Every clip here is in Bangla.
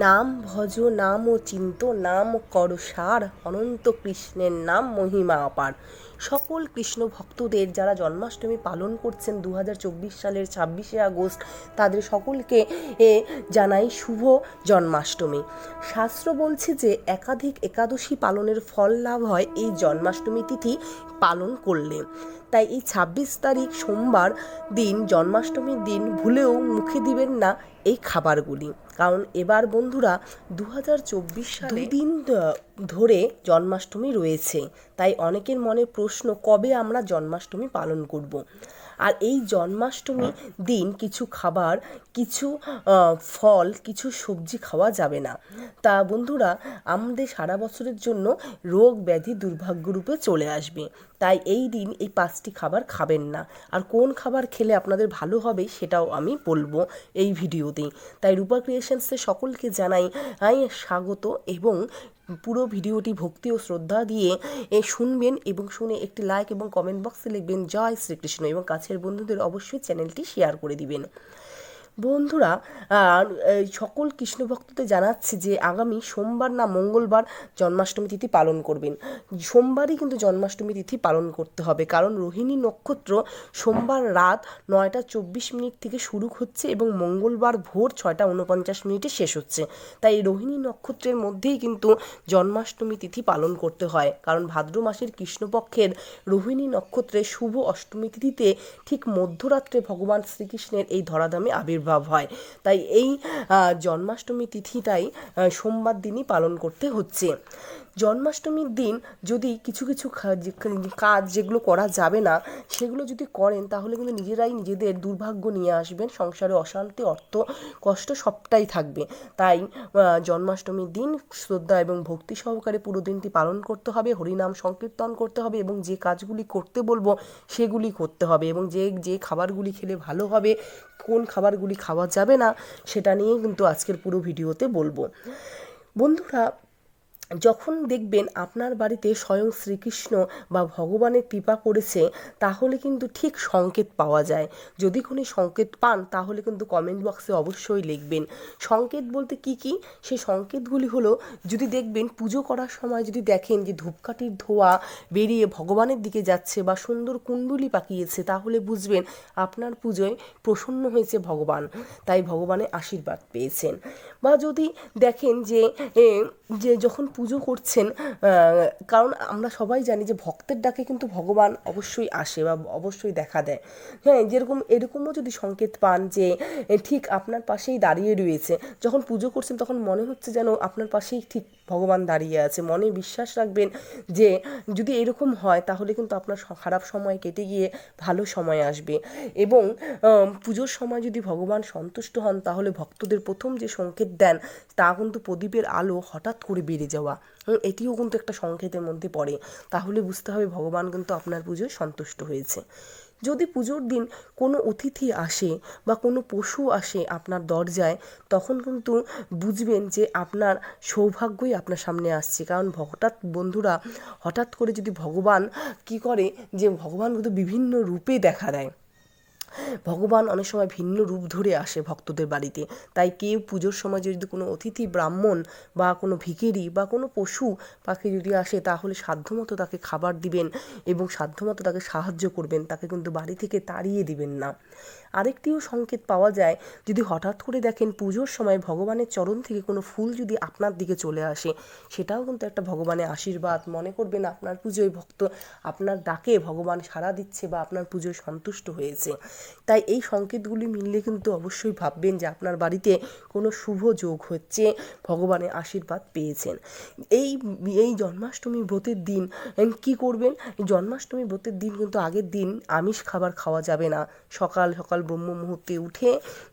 নাম ভজ নাম ও চিন্ত নাম কর সার অনন্ত কৃষ্ণের নাম মহিমা অপার। সকল কৃষ্ণ ভক্তদের যারা জন্মাষ্টমী পালন করছেন 2024 সালের 26শে আগস্ট, তাদের সকলকে জানাই শুভ জন্মাষ্টমী। শাস্ত্র বলছে যে একাধিক একাদশী পালনের ফল লাভ হয় এই জন্মাষ্টমী তিথি পালন করলে। তাই এই 26 তারিখ সোমবার দিন, জন্মাষ্টমীর দিন, ভুলেও মুখে দিবেন না এই খাবারগুলি। কারণ এবার বন্ধুরা 2024 সালে 2 দিন ধরে জন্মাষ্টমী রয়েছে। তাই অনেকের মনে প্রশ্ন, কবে আমরা জন্মাষ্টমী পালন করব। আর এই জন্মাষ্টমী দিন কিছু খাবার, কিছু ফল, কিছু সবজি খাওয়া যাবে না। তা বন্ধুরা, আমাদের সারা বছরের জন্য রোগ ব্যাধি দুর্ভাগ্যরূপে চলে আসবে। তাই এই দিন এই 5টি খাবার খাবেন না। আর কোন খাবার খেলে আপনাদের ভালো হবে সেটাও আমি বলবো এই ভিডিওতেই। তাই রূপা ক্রিয়েশনসে সকলকে জানাই স্বাগত, এবং পুরো ভিডিওটি ভক্তি ও শ্রদ্ধা দিয়ে শুনবেন, এবং শুনে একটি লাইক এবং কমেন্ট বক্সে লিখবেন জয় শ্রীকৃষ্ণ, এবং কাছের বন্ধুদের অবশ্যই চ্যানেলটি শেয়ার করে দিবেন। বন্ধুরা, সকল কৃষ্ণ ভক্তদের জানাচ্ছি যে আগামী সোমবার না মঙ্গলবার জন্মাষ্টমী তিথি পালন করবেন। সোমবারই কিন্তু জন্মাষ্টমী তিথি পালন করতে হবে, কারণ রোহিণী নক্ষত্র সোমবার রাত 9:24 থেকে শুরু হচ্ছে এবং মঙ্গলবার ভোর 6:49 শেষ হচ্ছে। তাই রোহিণী নক্ষত্রের মধ্যেই কিন্তু জন্মাষ্টমী তিথি পালন করতে হয়, কারণ ভাদ্র মাসের কৃষ্ণপক্ষের রোহিণী নক্ষত্রের শুভ অষ্টমী তিথিতে ঠিক মধ্যরাত্রে ভগবান শ্রীকৃষ্ণের এই ধরাধামে আবির্ভাব হয়। তাই এই জন্মাষ্টমী তিথিটাই সোমবার দিনই পালন করতে হচ্ছে। জন্মাষ্টমীর দিন যদি কিছু কিছু কাজ যেগুলো করা যাবে না সেগুলো যদি করেন, তাহলে কিন্তু নিজেরাই নিজেদের দুর্ভাগ্য নিয়ে আসবেন, সংসারে অশান্তি, অর্থ কষ্ট সবটাই থাকবে। তাই জন্মাষ্টমীর দিন শ্রদ্ধা এবং ভক্তি সহকারে পুরো দিনটি পালন করতে হবে, হরিনাম সংকীর্তন করতে হবে, এবং যে কাজগুলি করতে বলবো সেগুলি করতে হবে, এবং যে খাবারগুলি খেলে ভালো হবে, কোন খাবারগুলি খাওয়া যাবে না, সেটা নিয়ে কিন্তু আজকের পুরো ভিডিওতে বলবো। বন্ধুরা, যখন দেখবেন আপনার বাড়িতে স্বয়ং শ্রীকৃষ্ণ বা ভগবানের কৃপা করেছে, তাহলে কিন্তু ঠিক সংকেত পাওয়া যায়। যদি কোনো সংকেত পান তাহলে কিন্তু কমেন্ট বক্সে অবশ্যই লিখবেন। সংকেত বলতে কি কি? সেই সংকেতগুলি হলো, যদি দেখবেন পুজো করার সময় যদি দেখেন যে ধূপকাঠির ধোঁয়া বেরিয়ে ভগবানের দিকে যাচ্ছে বা সুন্দর কুণ্ডুলি পাকিয়েছে, তাহলে বুঝবেন আপনার পুজোয় প্রসন্ন হয়েছে ভগবান, তাই ভগবানের আশীর্বাদ পেয়েছেন। বা যদি দেখেন যে যখন পুজো করছেন, কারণ আমরা সবাই জানি যে ভক্তের ডাকে কিন্তু ভগবান অবশ্যই আসে বা অবশ্যই দেখা দেয়। হ্যাঁ, এরকমও যদি সংকেত পান যে ঠিক আপনার পাশেই দাঁড়িয়ে রয়েছে, যখন পুজো করছেন তখন মনে হচ্ছে যেন আপনার পাশেই ঠিক ভগবান দাঁড়িয়ে আছে, মনে বিশ্বাস রাখবেন যে যদি এরকম হয় তাহলে কিন্তু আপনার খারাপ সময় কেটে গিয়ে ভালো সময় আসবে। এবং পুজোর সময় যদি ভগবান সন্তুষ্ট হন, তাহলে ভক্তদের প্রথম যে সংকেত দেন তা কিন্তু প্রদীপের আলো হঠাৎ করে বেড়ে যাওয়া, এটিও কিন্তু একটা সংকেতের মধ্যে পড়ে। তাহলে বুঝতে হবে ভগবান কিন্তু আপনার পুজোয় সন্তুষ্ট হয়েছে। যদি পুজোর দিন কোনো অতিথি আসে বা কোনো পশু আসে আপনার দরজায়, তখন কিন্তু বুঝবেন যে আপনার সৌভাগ্যই আপনার সামনে আসছে। কারণ হঠাৎ করে যদি ভগবান কী করে, যে ভগবান কিন্তু বিভিন্ন রূপে দেখা দেয়। ভগবান অনেক সময় ভিন্ন রূপ ধরে আসে ভক্তদের বাড়িতে। তাই কেউ পুজোর সময় যদি কোনো অতিথি ব্রাহ্মণ বা কোনো ভিখিরি বা কোনো পশু পাখি যদি আসে, তাহলে সাধ্যমতো তাকে খাবার দিবেন এবং সাধ্যমতো তাকে সাহায্য করবেন, তাকে কিন্তু বাড়ি থেকে তাড়িয়ে দিবেন না। আরেকটিও সংকেত পাওয়া যায়, যদি হঠাৎ করে দেখেন পুজোর সময় ভগবানের চরণ থেকে কোনো ফুল যদি আপনার দিকে চলে আসে, সেটাও কিন্তু একটা ভগবানের আশীর্বাদ। মনে করবেন আপনার পুজোয় আপনার ডাকে ভগবান সাড়া দিচ্ছে বা আপনার পুজোয় সন্তুষ্ট হয়েছে। তাই এই সংকেতগুলি মিললে কিন্তু অবশ্যই ভাববেন যে আপনার বাড়িতে কোনো শুভ যোগ হচ্ছে, ভগবানের আশীর্বাদ পেয়েছেন। এই জন্মাষ্টমী ব্রতের দিন কি করবেন? জন্মাষ্টমী ব্রতের দিন কিন্তু আগের দিন আমিষ খাবার খাওয়া যাবে না। সকাল সকাল ব্রহ্ম মুহূর্তে উঠে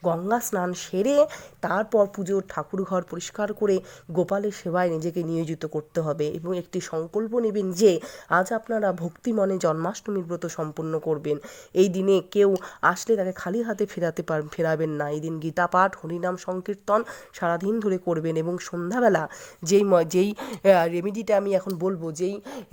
গঙ্গা স্নান সেরে তারপর পুজোর ঠাকুরঘর পরিষ্কার করে গোপালের সেবায় নিজেকে নিয়োজিত করতে হবে, এবং একটি সংকল্প নেবেন যে আজ আপনারা ভক্তি মনে জন্মাষ্টমীর ব্রত সম্পন্ন করবেন। এই দিনে কেউ আসলে তাকে খালি হাতে ফেরাবেন না। এই দিন গীতা পাঠ, হরিনাম সংকীর্তন সারাদিন ধরে করবেন, এবং সন্ধ্যাবেলা যেই রেমেডিটা আমি এখন বলবো,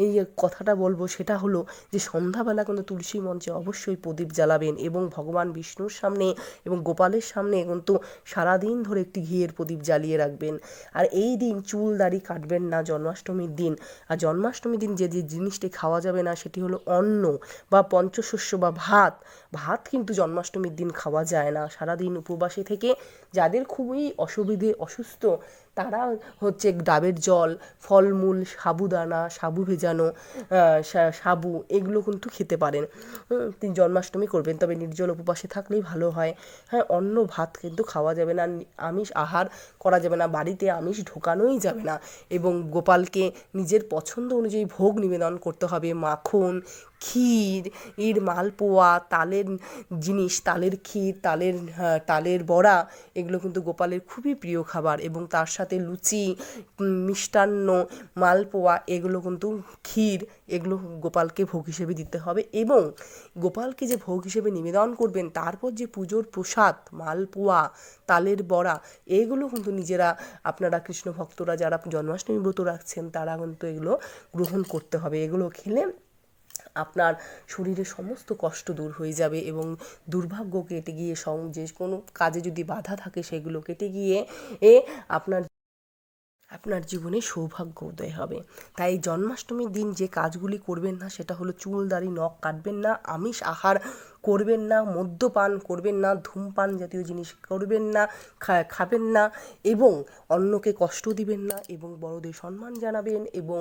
এই কথাটা বলবো, সেটা হলো যে সন্ধ্যাবেলা কিন্তু তুলসী মঞ্চে অবশ্যই প্রদীপ জ্বালাবেন এবং ভগবান বিষ্ণুর সামনে এবং গোপালের সামনে কিন্তু সারাদিন ধরে একটি ঘিয়ের প্রদীপ জ্বালিয়ে রাখবেন। আর এই দিন চুল দাড়ি কাটবেন না জন্মাষ্টমীর দিন। আর জন্মাষ্টমীর দিন যে যে জিনিসটি খাওয়া যাবে না সেটি হলো অন্ন বা পঞ্চশস্য বা ভাত। ভাত কিন্তু জন্মাষ্টমীর দিন খাওয়া যায় না। সারাদিন উপবাসে থেকে যাদের খুবই অসুস্থ তারা হচ্ছে ডাবের জল, ফলমূল, সাবুদানা, সাবু ভেজানো, সাবু এগুলো কিন্তু খেতে পারেন। তিনি জন্মাষ্টমী করবেন, তবে নির্জল উপবাসে থাকলেই ভালো হয়। হ্যাঁ, অন্ন ভাত কিন্তু খাওয়া যাবে না, আমিষ আহার করা যাবে না, বাড়িতে আমিষ ঢোকানোই যাবে না এবং গোপালকে নিজের পছন্দ অনুযায়ী ভোগ নিবেদন করতে হবে। মাখন, ক্ষীর, মালপোয়া, তালের জিনিস, তালের ক্ষীর, তালের বড়া এগুলো কিন্তু গোপালের খুবই প্রিয় খাবার এবং তার সাথে লুচি, মিষ্টান্ন, মালপোয়া এগুলো কিন্তু ক্ষীর এগুলো গোপালকে ভোগ হিসেবে দিতে হবে এবং গোপালকে যে ভোগ হিসেবে নিবেদন করবেন তারপর যে পুজোর প্রসাদ মালপোয়া, তালের বড়া এগুলো কিন্তু নিজেরা আপনারা কৃষ্ণ ভক্তরা যারা জন্মাষ্টমী ব্রত রাখছেন তারা কিন্তু এগুলো গ্রহণ করতে হবে। এগুলো খেলে আপনার শরীরের সমস্ত কষ্ট দূর হয়ে যাবে এবং দুর্ভাগ্য কেটে গিয়ে যে কোনো কাজে যদি বাধা থাকে সেগুলো কেটে গিয়ে আপনার জীবনে সৌভাগ্য উদয় হবে। তাই জন্মাষ্টমীর দিন যে কাজগুলি করবেন না সেটা হলো চুল দাড়ি নখ কাটবেন না, আমিষ আহার করবেন না, মদ্যপান করবেন না, ধূমপান জাতীয় জিনিস করবেন না, খাবেন না এবং অন্যকে কষ্ট দিবেন না এবং বড়দের সম্মান জানাবেন এবং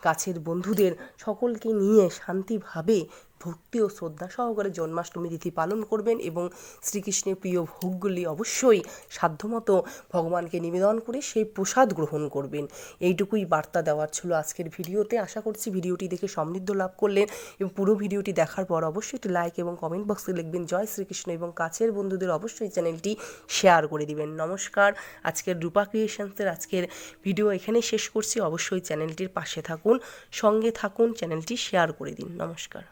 কাছের বন্ধুদের সকলকে নিয়ে শান্তিভাবে ভক্তি ও শ্রদ্ধা সহকারে জন্মাষ্টমী তিথি পালন করবেন এবং শ্রীকৃষ্ণের প্রিয় ভোগগুলি অবশ্যই সাধ্যমতো ভগবানকে নিবেদন করে সেই প্রসাদ গ্রহণ করবেন। এইটুকুই বার্তা দেওয়ার ছিল আজকের ভিডিওতে। আশা করছি ভিডিওটি দেখে সমৃদ্ধ লাভ করলেন এবং পুরো ভিডিওটি দেখার পর অবশ্যই একটি লাইক এবং কমেন্ট বক্সে লিখবেন জয় শ্রীকৃষ্ণ এবং কাছের বন্ধুদের অবশ্যই চ্যানেলটি শেয়ার করে দিবেন। নমস্কার। আজকের রূপা ক্রিয়েশনসের আজকের ভিডিও এখানেই শেষ করছি। অবশ্যই চ্যানেলটির পাশে থাকুন, সঙ্গে থাকুন, চ্যানেলটি শেয়ার করে দিন। নমস্কার।